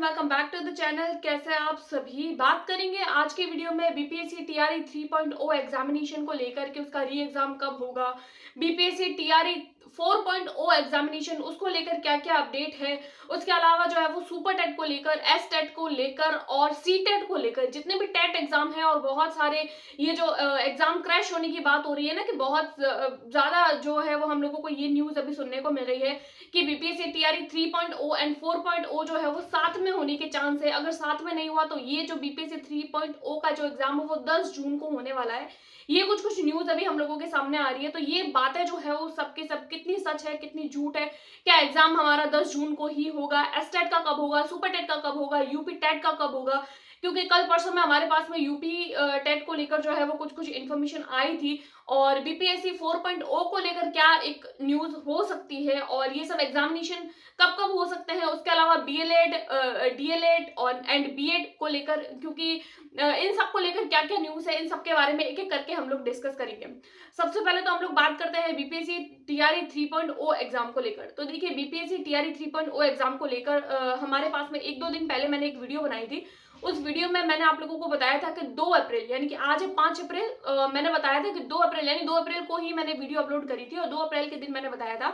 Welcome back to the channel. कैसे हैं आप सभी। बात करेंगे आज के वीडियो में बीपीएससी टीआरई 3.0 एग्जामिनेशन को लेकर के उसका री एग्जाम कब होगा, बीपीएससी टीआरई 4.0 एग्जामिनेशन उसको लेकर क्या क्या अपडेट है, उसके अलावा जो है वो सुपर टेट को लेकर, एस टेट को लेकर और सी टेट को लेकर जितने भी टेट एग्जाम है और बहुत सारे ये जो एग्जाम क्रैश होने की बात हो रही है ना कि बहुत ज्यादा जो है वो हम लोगों को ये न्यूज अभी सुनने को मिल रही है कि बीपीएससी टीआरई 3.0 एंड 4.0 जो है वो साथ में होने के चांस है। अगर साथ में नहीं हुआ तो ये जो बीपीएससी 3.0 का जो एग्जाम है वो 10 जून को होने वाला है। ये कुछ न्यूज अभी हम लोगों के सामने आ रही है, तो ये बातें जो है वो सबके सब कितनी सच है कितनी झूठ है, क्या एग्जाम हमारा 10 जून को ही होगा, एस टेट का कब होगा, सुपर टेट का कब होगा, यूपी टेट का कब होगा, क्योंकि कल परसों में हमारे पास में यूपी टेट को लेकर जो है वो कुछ इन्फॉर्मेशन आई थी और बीपीएससी 4.0 को लेकर क्या एक न्यूज हो सकती है और ये सब एग्जामिनेशन कब कब हो सकते हैं। उसके अलावा बीएलएड, डीएलएड और एंड बीएड को लेकर, क्योंकि इन सब को लेकर क्या क्या न्यूज है, इन सब के बारे में एक एक करके हम लोग डिस्कस करेंगे। सबसे पहले तो हम लोग बात करते हैं बीपीएससी टीआरई 3.0 एग्जाम को लेकर। तो देखिए बीपीएससी टीआरई 3.0 एग्जाम को लेकर हमारे पास में एक दो दिन पहले मैंने एक वीडियो बनाई थी। उस वीडियो में मैंने आप लोगों को बताया था कि 2 अप्रैल यानी कि आज है 5 अप्रैल, मैंने बताया था कि 2 अप्रैल यानी 2 अप्रैल को ही मैंने वीडियो अपलोड करी थी और 2 अप्रैल के दिन मैंने बताया था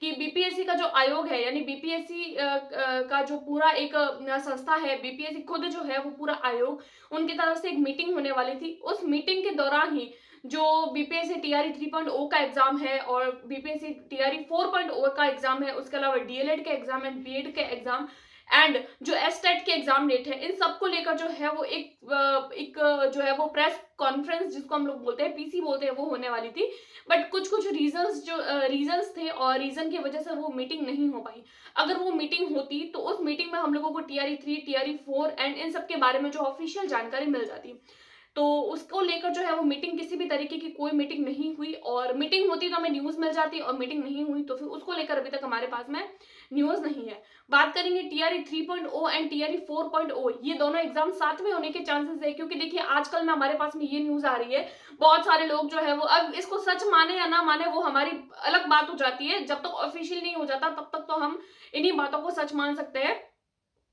कि बीपीएससी का जो आयोग है यानी बीपीएससी का जो पूरा एक संस्था है, बीपीएससी खुद जो है वो पूरा आयोग, उनकी तरफ से एक मीटिंग होने वाली थी। उस मीटिंग के दौरान ही जो बीपीएससी टीआरई 3.0 का एग्जाम है और बीपीएससी टीआरई 4.0 का एग्जाम है, उसके अलावा डीएलएड के एग्जाम एंड बीएड के एग्जाम एंड जो एस टेट के एग्जाम डेट है, इन सबको लेकर जो है वो एक जो है वो प्रेस कॉन्फ्रेंस जिसको हम लोग बोलते हैं, पीसी बोलते हैं, वो होने वाली थी। बट कुछ रीजंस थे और रीजन की वजह से वो मीटिंग नहीं हो पाई। अगर वो मीटिंग होती तो उस मीटिंग में हम लोगों को टीआरई 3, टीआरई 4 एंड इन सब के बारे में जो ऑफिशियल जानकारी मिल जाती। तो उसको लेकर जो है वो मीटिंग, किसी भी तरीके की कोई मीटिंग नहीं हुई और मीटिंग होती तो हमें न्यूज मिल जाती और मीटिंग नहीं हुई तो फिर उसको लेकर अभी तक हमारे पास में न्यूज नहीं है। बात करेंगे टीआरई 3.0 एंड टीआरई 4.0, ये दोनों एग्जाम साथ में होने के चांसेस है, क्योंकि देखिए आजकल में हमारे पास में ये न्यूज आ रही है, बहुत सारे लोग जो है वो, अब इसको सच माने या ना माने वो हमारी अलग बात हो जाती है, जब तक ऑफिशियल नहीं हो जाता तब तक तो हम इन्हीं बातों को सच मान सकते हैं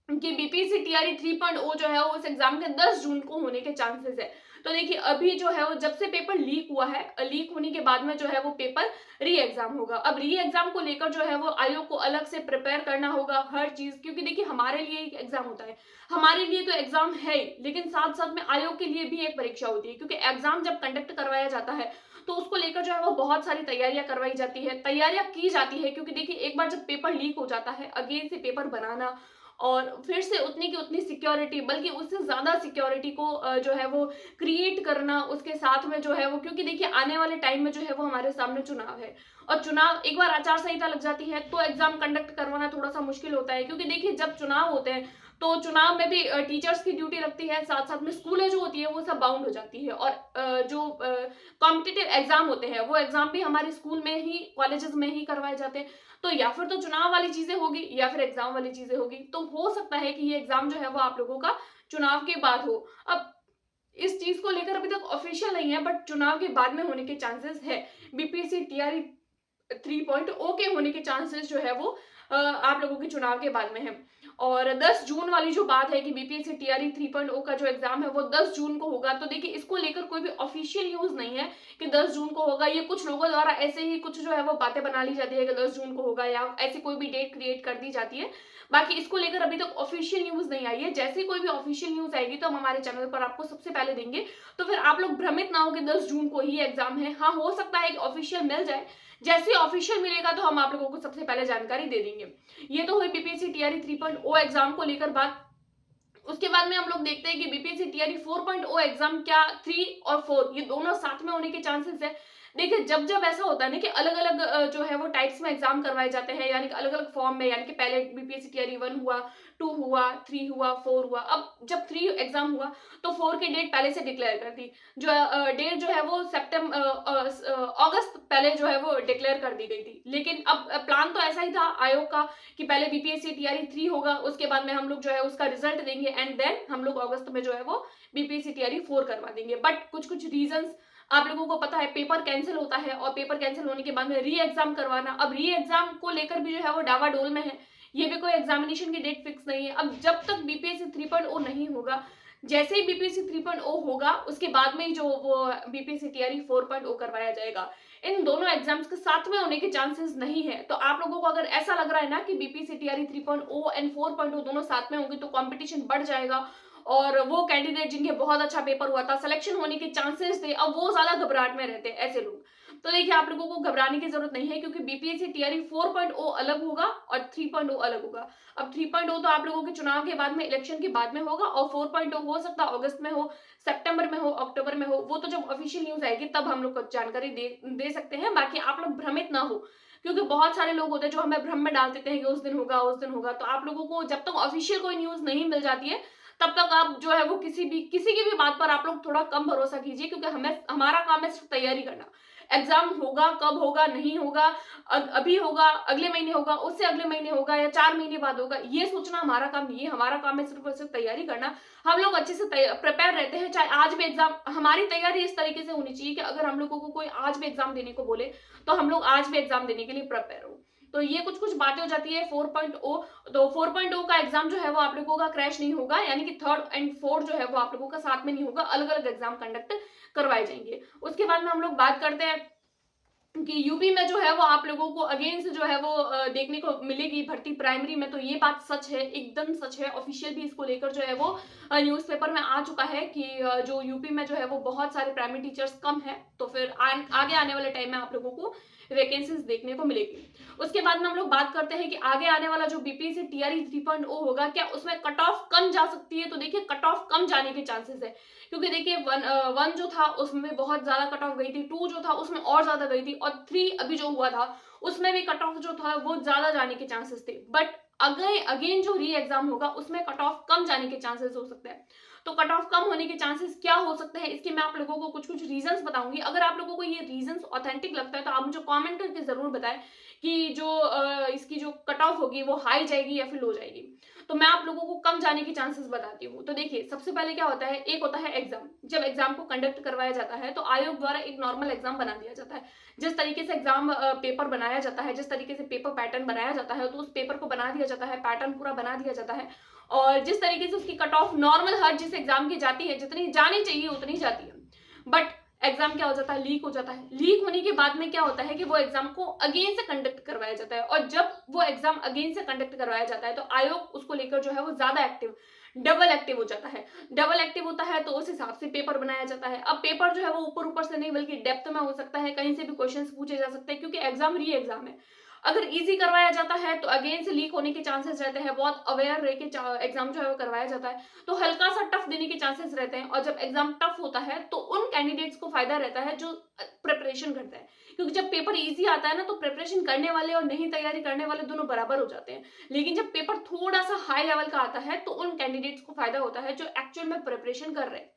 कि बीपीएससी टीआरई 3.0 जो है वो उस एग्जाम के 10 जून को होने के चांसेस है। तो देखिए अभी जो है वो जब से पेपर लीक हुआ है, लीक होने के बाद में जो है वो पेपर री एग्जाम होगा। अब री एग्जाम को लेकर जो है वो आयोग को अलग से प्रिपेयर करना होगा हर चीज, क्योंकि देखिए हमारे लिए एक एग्जाम होता है, हमारे लिए तो एग्जाम है ही, लेकिन साथ साथ में आयोग के लिए भी एक परीक्षा होती है, क्योंकि एग्जाम जब कंडक्ट करवाया जाता है तो उसको लेकर जो है वो बहुत सारी तैयारियां करवाई जाती है, तैयारियां की जाती है, क्योंकि देखिए एक बार जब पेपर लीक हो जाता है, अगेन से पेपर बनाना और फिर से उतनी की उतनी सिक्योरिटी, बल्कि उससे ज्यादा सिक्योरिटी को जो है वो क्रिएट करना, उसके साथ में जो है वो, क्योंकि देखिए आने वाले टाइम में जो है वो हमारे सामने चुनाव है और चुनाव एक बार आचार संहिता लग जाती है तो एग्जाम कंडक्ट करवाना थोड़ा सा मुश्किल होता है, क्योंकि देखिए जब चुनाव होते हैं तो चुनाव में भी टीचर्स की ड्यूटी लगती है, साथ साथ में स्कूलें जो होती है वो सब बाउंड हो जाती है और जो कॉम्पिटिटिव एग्जाम होते हैं वो एग्जाम भी हमारे स्कूल में ही, कॉलेजेस में ही करवाए जाते हैं। तो या फिर तो चुनाव वाली चीजें होगी या फिर एग्जाम वाली चीजें होगी, तो हो सकता है कि ये एग्जाम जो है वो आप लोगों का चुनाव के बाद हो। अब इस चीज को लेकर अभी तक ऑफिशियल नहीं है, बट चुनाव के बाद में होने के चांसेस है। बीपीएससी टीआरई 3.0 के होने के चांसेस जो है वो आप लोगों के चुनाव के बाद में है। और 10 जून वाली जो बात है कि बीपीएससी टीआरई 3.0 का जो एग्जाम है वो 10 जून को होगा, तो देखिए इसको लेकर कोई भी ऑफिशियल न्यूज नहीं है कि 10 जून को होगा। ये कुछ लोगों द्वारा ऐसे ही कुछ जो है वो बातें बना ली जाती है कि 10 जून को होगा या ऐसी कोई भी डेट क्रिएट कर दी जाती है। बाकी इसको लेकर अभी तक ऑफिशियल न्यूज नहीं आई है। जैसे कोई भी ऑफिशियल न्यूज आएगी तो हम हमारे चैनल पर आपको सबसे पहले देंगे, तो फिर आप लोग भ्रमित ना हो कि 10 जून को ही एग्जाम है। हाँ, हो सकता है ऑफिशियल मिल जाए, जैसे ऑफिशियल मिलेगा तो हम आप लोगों को सबसे पहले जानकारी दे देंगे। ये तो हुई बीपीएससी टीआरई 3.0 एग्जाम को लेकर बात। उसके बाद में हम लोग देखते हैं कि बीपीएससी टीआरई 4.0 एग्जाम क्या 3 और 4 ये दोनों साथ में होने के चांसेस है। देखिए जब जब ऐसा होता है ना कि अलग अलग जो है वो टाइप्स में एग्जाम करवाए जाते हैं, यानी कि अलग अलग फॉर्म में, यानी कि पहले बीपीएससी टीआरई 1 हुआ, 2 हुआ, 3 हुआ, 4 हुआ। अब जब 3 एग्जाम हुआ तो 4 की डेट पहले से डिक्लेयर कर दी, जो डेट जो है वो अगस्त पहले जो है वो डिक्लेयर कर दी गई थी। लेकिन अब प्लान तो ऐसा ही था आयोग का कि पहले बीपीएससी टीआरई 3 होगा, उसके बाद में हम लोग जो है उसका रिजल्ट देंगे एंड देन हम लोग अगस्त में जो है वो बीपीएससी टीआरई 4 करवा देंगे। बट कुछ रीजंस आप लोगों को पता है, पेपर कैंसिल होता है और पेपर कैंसिल होने के बाद में री एग्जाम करवाना, अब री एग्जाम को लेकर भी जो है वो डावाडोल में है ये भी कोई एग्जामिनेशन की डेट फिक्स नहीं है। अब जब तक बीपीएससी 3.0 नहीं होगा, जैसे ही बीपीएससी 3.0 होगा उसके बाद में ही जो वो बीपीएससी टीआरई 4.0 करवाया जाएगा। इन दोनों एग्जाम्स के साथ में होने के चांसेस नहीं है। तो आप लोगों को अगर ऐसा लग रहा है ना कि बीपीएससी टीआरई 3.0 एंड 4.0 दोनों साथ में होंगे तो कंपटीशन बढ़ जाएगा और वो कैंडिडेट जिनके बहुत अच्छा पेपर हुआ था, सिलेक्शन होने के चांसेस थे, अब वो ज्यादा घबराहट में रहते हैं ऐसे लोग। तो देखिए आप लोगों को घबराने की जरूरत नहीं है, क्योंकि बीपीएससी टीआरई 4.0 अलग होगा और 3.0 अलग होगा। अब 3.0 तो आप लोगों के चुनाव के बाद में, इलेक्शन के बाद में होगा, और 4.0 हो सकता है अगस्त में हो, सितंबर में हो, अक्टूबर में हो। वो तो जब ऑफिशियल न्यूज आएगी तब हम लोग को जानकारी दे सकते हैं। बाकी आप लोग भ्रमित ना हो, क्योंकि बहुत सारे लोग होते हैं जो हमें भ्रम में डाल देते हैं कि उस दिन होगा उस दिन होगा। तो आप लोगों को जब तक ऑफिशियल कोई न्यूज नहीं मिल जाती है तब तक आप जो है वो किसी की भी बात पर आप लोग थोड़ा कम भरोसा कीजिए, क्योंकि हमारा काम है सिर्फ तैयारी करना। एग्जाम होगा कब होगा, नहीं होगा, अभी होगा, अगले महीने होगा, उससे अगले महीने होगा, या 4 महीने बाद होगा, ये सोचना हमारा काम नहीं है। हमारा काम है सिर्फ और सिर्फ तैयारी करना। हम लोग अच्छे से प्रिपेयर रहते हैं, चाहे आज भी एग्जाम, हमारी तैयारी इस तरीके से होनी चाहिए कि अगर हम लोगों को कोई आज भी एग्जाम देने को बोले तो हम लोग आज भी एग्जाम देने के लिए प्रिपेयर हो। तो ये कुछ कुछ बातें हो जाती है 4.0। तो 4.0 का एग्जाम जो है वो आप लोगों का क्रैश नहीं होगा, यानी कि 3rd एंड 4th जो है वो आप लोगों का साथ में नहीं होगा, अलग अलग एग्जाम कंडक्ट करवाए जाएंगे। उसके बाद में हम लोग बात करते हैं कि यूपी में जो है वो आप लोगों को अगेन से जो है वो देखने को मिलेगी भर्ती प्राइमरी में। तो ये बात सच है, एकदम सच है। ऑफिशियल भी इसको लेकर जो है वो न्यूज़पेपर में आ चुका है कि जो यूपी में जो है वो बहुत सारे प्राइमरी टीचर्स कम है, तो फिर आगे आने वाले टाइम में आप लोगों को वैकेंसीज देखने को मिलेगी। उसके बाद में हम लोग बात करते हैं कि आगे आने वाला जो बीपीएससी टीआरई 3.0 होगा, क्या उसमें कट ऑफ कम जा सकती है? तो देखिए कट ऑफ कम जाने के चांसेस है, क्योंकि देखिए वन जो था उसमें बहुत ज्यादा कट ऑफ गई थी, 2 जो था उसमें और ज्यादा गई थी, और 3 अभी जो हुआ था उसमें भी कट ऑफ जो था वो ज्यादा जाने के चांसेस थे। बट अगेन जो री एग्जाम होगा उसमें कट ऑफ कम जाने के चांसेस हो सकते हैं। तो कट ऑफ कम होने के चांसेस क्या हो सकते हैं, इसके मैं आप लोगों को कुछ कुछ रीजंस बताऊंगी। अगर आप लोगों को ये रीजंस ऑथेंटिक लगता है तो आप मुझे कमेंट करके जरूर बताएं कि जो इसकी जो कट ऑफ होगी वो हाई जाएगी या फिर लो जाएगी। तो मैं आप लोगों को कम जाने के चांसेस बताती हूँ। तो देखिए सबसे पहले क्या होता है, एक होता है एग्जाम। जब एग्जाम को कंडक्ट करवाया जाता है तो आयोग द्वारा एक नॉर्मल एग्जाम बना दिया जाता है। जिस तरीके से एग्जाम पेपर बनाया जाता है, जिस तरीके से पेपर पैटर्न बनाया जाता है, तो उस पेपर को बना दिया जाता है, पैटर्न पूरा बना दिया जाता है, और जिस तरीके से उसकी कट ऑफ नॉर्मल हर जिस एग्जाम की जाती है, जितनी जानी चाहिए उतनी जाती है। बट एग्जाम क्या हो जाता है, लीक हो जाता है। लीक होने के बाद में क्या होता है कि वो एग्जाम को अगेन से कंडक्ट करवाया जाता है, और जब वो एग्जाम अगेन से कंडक्ट करवाया जाता है तो आयोग उसको लेकर जो है वो ज्यादा एक्टिव, डबल एक्टिव हो जाता है। डबल एक्टिव होता है तो उस हिसाब से पेपर बनाया जाता है। अब पेपर जो है वो ऊपर ऊपर से नहीं बल्कि डेप्थ में हो सकता है, कहीं से भी क्वेश्चंस पूछे जा सकते हैं, क्योंकि एग्जाम री एग्जाम है। अगर इजी करवाया जाता है तो अगेन से लीक होने के चांसेस रहते हैं। बहुत अवेयर रह के एग्जाम जो है वो करवाया जाता है, तो हल्का सा टफ देने के चांसेस रहते हैं। और जब एग्जाम टफ होता है तो उन कैंडिडेट्स को फायदा रहता है जो प्रिपरेशन करते हैं, क्योंकि जब पेपर इजी आता है ना तो प्रिपरेशन करने वाले और नहीं तैयारी करने वाले दोनों बराबर हो जाते हैं। लेकिन जब पेपर थोड़ा सा हाई लेवल का आता है तो उन कैंडिडेट्स को फायदा होता है जो एक्चुअल में प्रिपरेशन कर रहे हैं।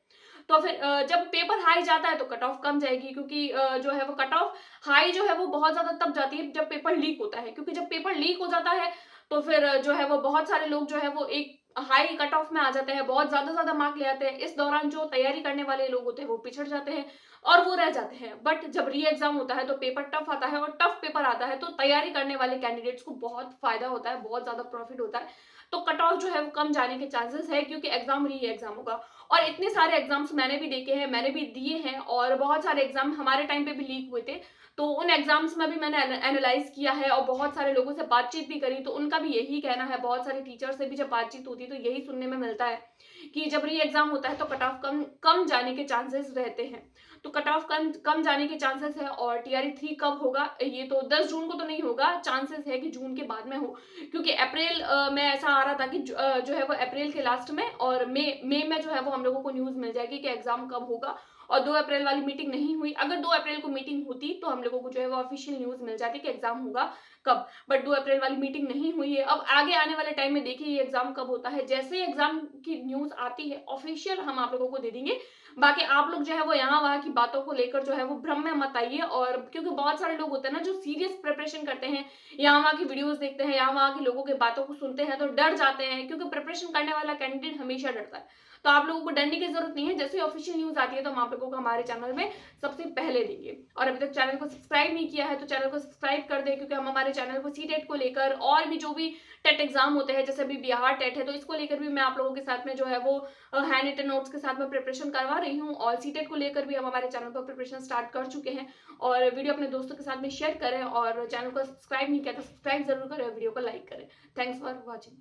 तो फिर जब पेपर हाई जाता है तो कट ऑफ कम जाएगी, क्योंकि जो है वो कट ऑफ हाई जो है वो बहुत ज्यादा तब जाती है जब पेपर लीक होता है, क्योंकि जब पेपर लीक हो जाता है तो फिर जो है वो बहुत सारे लोग जो है वो एक हाई कट ऑफ में आ जाते हैं, बहुत ज्यादा मार्क ले आते हैं। इस दौरान जो तैयारी करने वाले लोग होते हैं वो पिछड़ जाते हैं और वो रह जाते हैं। बट जब री एग्जाम होता है तो पेपर टफ आता है, और टफ पेपर आता है तो तैयारी करने वाले कैंडिडेट्स को बहुत फायदा होता है, बहुत ज्यादा प्रॉफिट होता है। तो कट ऑफ जो है वो कम जाने के चांसेस है, क्योंकि एग्जाम री एग्जाम होगा। और इतने सारे एग्जाम्स मैंने भी देखे हैं, मैंने भी दिए हैं, और बहुत सारे एग्जाम हमारे टाइम पे भी लीक हुए थे। तो उन एग्जाम्स में भी मैंने एनालाइज किया है और बहुत सारे लोगों से बातचीत भी करी, तो उनका भी यही कहना है। बहुत सारे टीचर से भी जब बातचीत होती है तो यही सुनने में मिलता है कि जब री एग्जाम होता है तो कट ऑफ कम जाने के चांसेस रहते हैं। तो कट ऑफ कम जाने के चांसेस है। और टीआरई 3 कब होगा, ये तो 10 जून को तो नहीं होगा, चांसेस है कि जून के बाद में हो, क्योंकि अप्रैल में ऐसा आ रहा था कि जो है वो अप्रैल के लास्ट में और मई में जो है वो हम लोगों को न्यूज मिल जाएगी कि एग्जाम कब होगा। और 2 अप्रैल वाली मीटिंग नहीं हुई। अगर 2 अप्रैल को मीटिंग होती तो हम लोगों को जो है वो ऑफिशियल न्यूज मिल जाती कि एग्जाम होगा कब। बट 2 अप्रैल वाली मीटिंग नहीं हुई है। अब आगे आने वाले टाइम में देखिए ये एग्जाम कब होता है। जैसे ही एग्जाम की न्यूज आती है ऑफिशियल हम आप लोगों को दे देंगे। बाकी आप लोग जो है वो यहाँ वहाँ की बातों को लेकर जो है वो भ्रम में मत आइए। और क्योंकि बहुत सारे लोग होते हैं ना जो सीरियस प्रिपरेशन करते हैं, यहाँ वहाँ की वीडियोस देखते हैं, यहाँ वहाँ के लोगों की बातों को सुनते हैं तो डर जाते हैं, क्योंकि प्रिपरेशन करने वाला कैंडिडेट हमेशा डरता है। तो आप लोगों को डरने की जरूरत नहीं है। जैसे ऑफिशियल न्यूज आती है तो हम आप लोगों को हमारे चैनल में सबसे पहले देंगे। और अभी तक चैनल को सब्सक्राइब नहीं किया है तो चैनल को सब्सक्राइब कर दें, क्योंकि हम हमारे चैनल को सीटेट को लेकर और भी जो भी टेट एग्जाम होते हैं, जैसे अभी बिहार टेट है, तो इसको लेकर भी मैं आप लोगों के साथ में जो है वो हैंड रिटन नोट्स के साथ में प्रिपरेशन करवा रही हूँ। और सीटेट को लेकर भी हम हमारे चैनल पर प्रिपरेशन स्टार्ट कर चुके हैं। और वीडियो अपने दोस्तों के साथ में शेयर करें, और चैनल को सब्सक्राइब नहीं किया तो सब्सक्राइब जरूर करें, वीडियो को लाइक करें। Thanks for watching.